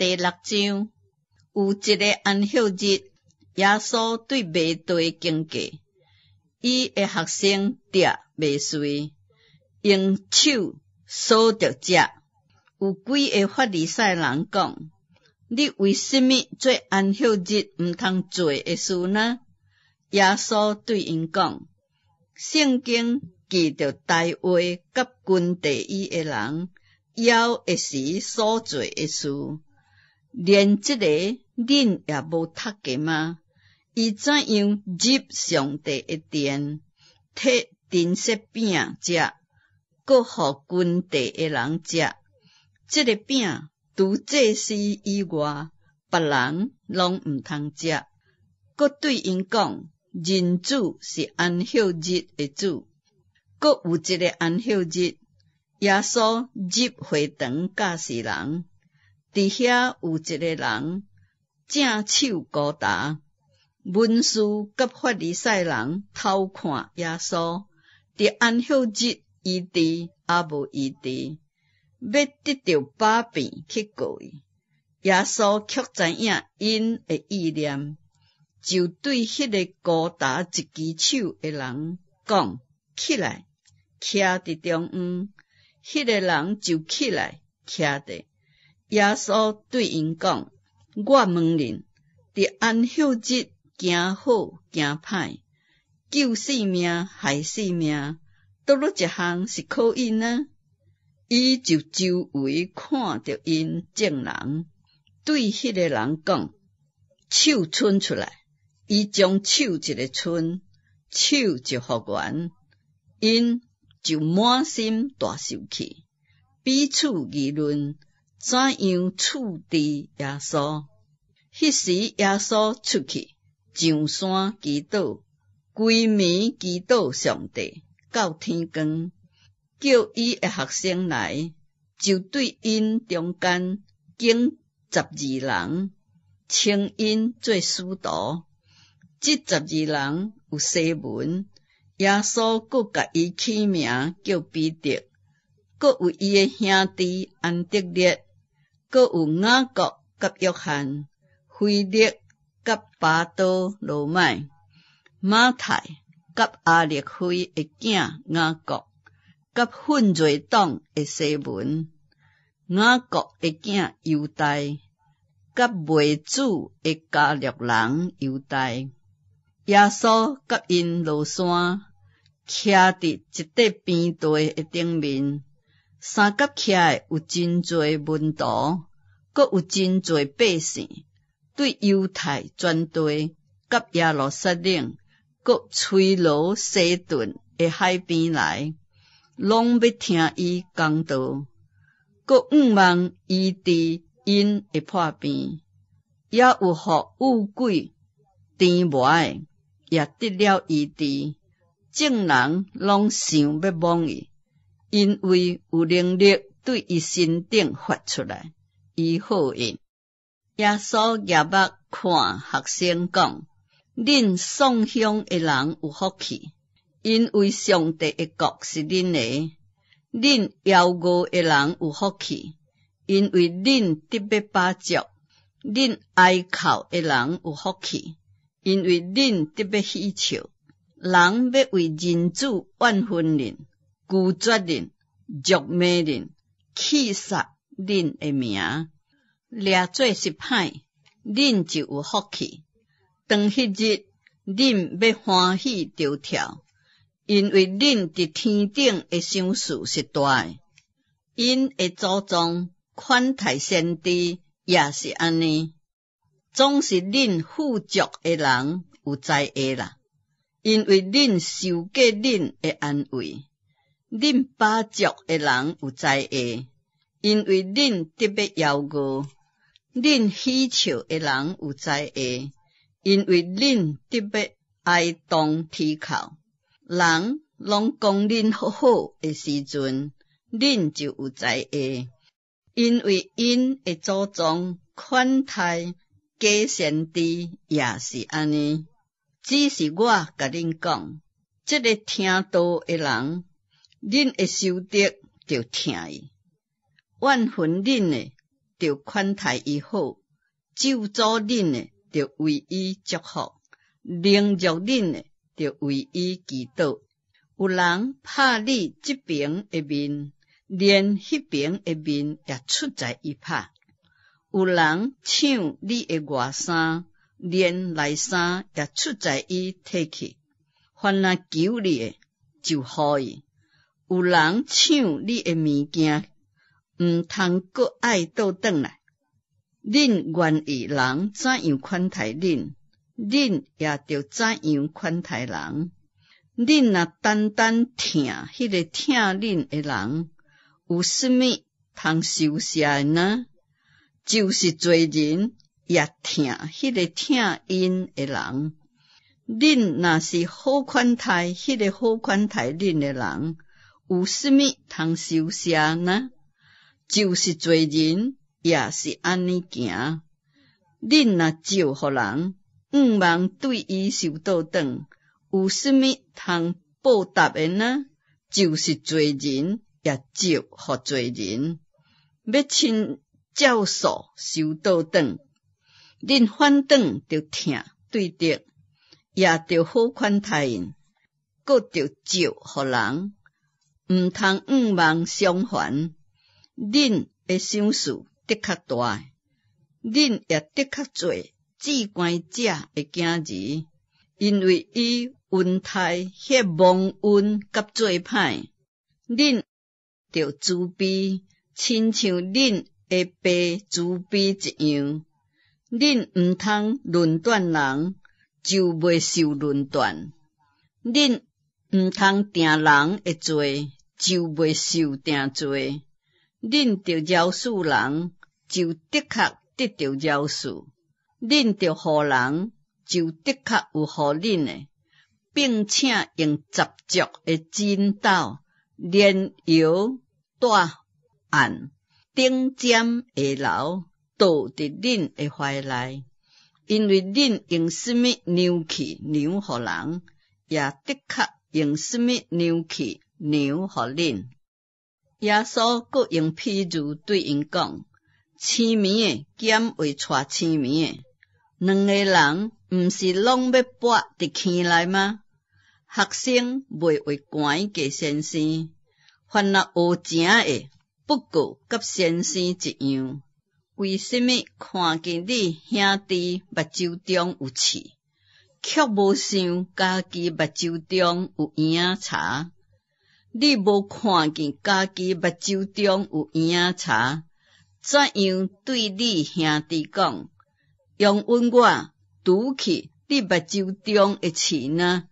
第6章，有一个安息日，耶稣对卖地经过，伊的学生抓未遂，用手锁着食。有几个法利赛人讲：你为什么做安息日毋通做的事呢？耶稣对因讲：圣经记着大卫甲近地伊的人枵的时所做的事，连这个恁也无读过吗？伊怎样入上帝的殿，摕陈设饼食，搁互近地的人食？这个饼除祭司以外，别人拢毋通食。搁对因讲：人子是安息日的主。搁有一个安息日，耶稣入会堂教示人，伫遐有一个人正手高搭，文士甲法利赛人偷看耶稣，伫安息日医治也无医治，要得到把柄去告伊。耶稣却知影因的意念，就对迄个高搭一只手的人讲：起来，徛伫中央。迄个人就起来徛伫。耶稣对因讲：我问恁，伫安息日行好行歹，救性命害性命，倒落一项是可以呢？伊就周围看着因众人，对迄个人讲：手伸出来。伊将手一个伸，手就复原，因就满心大受气，彼此议论怎样处置耶稣。迄时耶稣出去上山祈祷，规暝祈祷上帝，到天光，叫伊的学生来，就对因中间拣12人，称因做使徒。这12人有西门，耶稣搁甲伊起名叫彼得，搁有伊的兄弟安德烈，搁有雅各甲约翰，腓力甲巴多罗买，马太甲阿力菲的囝雅各，甲奋锐党的西门，雅各的囝犹大，甲卖主的加略人犹大。耶稣甲因落山，徛伫一块边地的顶面，三角徛的有真侪门徒，搁有真侪百姓，对犹太全地甲耶路撒冷，搁吹罗西顿的海边来，拢要听伊讲道，搁仰望医治因的破病，也有互有鬼甜魔的也得了医治。众人拢想要摸伊，因为有能力对伊身顶发出来，伊好应。耶稣举目看学生讲：恁送香的人有福气，因为上帝的国是恁的。恁邀饿的人有福气，因为恁得要饱足。恁哀哭的人有福气，因为恁得要喜笑。人要为人子怨恨恁，拒绝恁，辱骂恁，弃杀恁的名，掠做实歹，恁就有福气。当迄日，恁要欢喜着跳，因为恁伫天顶的赏赐是大的。因的祖宗款待先知也是安尼，总是恁富足的人有知会啦。因为恁受过恁的安慰，恁饱足的人有知会，因为恁得要邀饿；恁喜笑的人有知会，因为恁得要哀痛啼哭。人拢讲恁好好的时阵，恁就有知会，因为因的祖宗款待假先知也是安尼。只是我甲恁讲，这个听道的人，恁会受得着听伊；怨恨恁的，着款待伊好，咒詛恁诶，着为伊祝福，凌辱恁诶，着为伊祈祷。有人拍你这边诶面，连迄边诶面也出在伊拍；有人抢你诶外衫，连内衫也出在伊摕去。凡若求你诶，就互伊；有人抢你诶物件，毋通阁爱倒转来。恁愿意人怎样款待恁，恁也着怎样款待人。恁若单单疼迄个疼恁诶人，有什么通收谢诶呢？就是罪人也疼迄个疼因诶人。恁若是好款待迄个好款待恁诶人，有什么通收谢呢？就是罪人也是安尼行。恁若借互人，望对伊收倒转，有什么通报答的呢？就是罪人也借互罪人，要亲照数收倒转。恁反转着疼对得，也着好款待因，阁着借互人，毋通望相反。恁的想事的确大，恁也的确做至关者的囝儿，因为伊运待迄蒙恩甲做歹，恁着自卑，亲像恁的爸自卑一样。恁毋通论断人，就袂受论断；恁毋通定人的罪，就袂受定罪。恁着饶恕人，就的确得着饶恕；恁着互人，就的确有互恁的，并且用十足的真斗，连摇带按，顶尖下楼，倒伫恁的怀内。因为恁用什么量器量互人，也的确用什么量器量互恁。耶稣阁用譬喻对因讲：青面的减为带青面的，两个人毋是拢要跋伫坑内吗？学生袂为悬加先生，凡若学正的，不过甲先生一样。为什么看见你兄弟目睭中有刺，却无想家己目睭中有圆仔叉？你无看见家己目睭中有圆仔叉，怎样对你兄弟讲，用阮我拄去你目睭中的刺呢？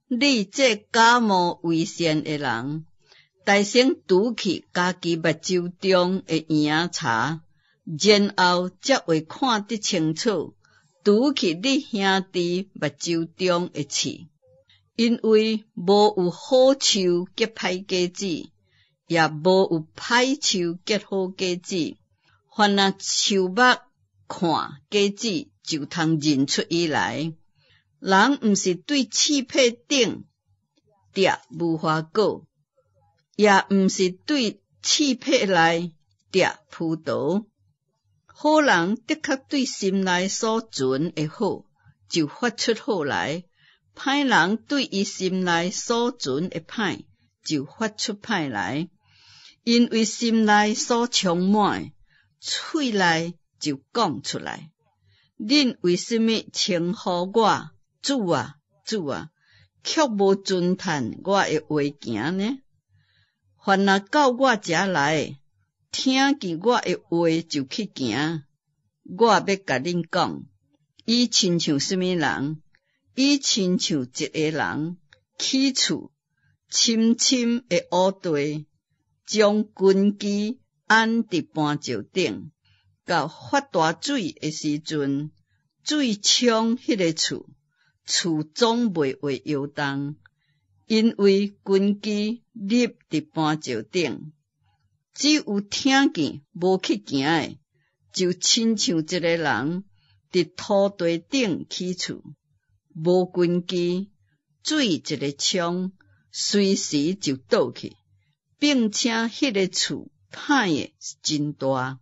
你这假冒为善的人，大先拄去家己目睭中的圆仔叉，然后才会看得清楚拄去你兄弟目睭中的刺。因为无有好树结歹果子，也无有歹树结好果子。凡若树目看果子，就通认出伊来。人毋是对刺配顶摘无花果，也毋是对刺配内摘葡萄。好人的确对心内所存的好，就发出好来；歹人对伊心内所存的歹，就发出歹来。因为心内所充满，喙内就讲出来。恁为什么称呼我主啊主啊，却无遵趁我的话行呢？凡若到我遮来，听见我的话就去行，我要甲恁讲，伊亲像什么人？伊亲像一个人起厝，深深的乌地，将根基安伫磐石顶。到发大水的时阵，水冲迄个厝总袂会摇动，因为根基立伫磐石顶。只有听见无去行的，就亲像一个人伫土地顶起厝，无根基，水一个冲，随时就倒去，并且迄个厝歹的是真大。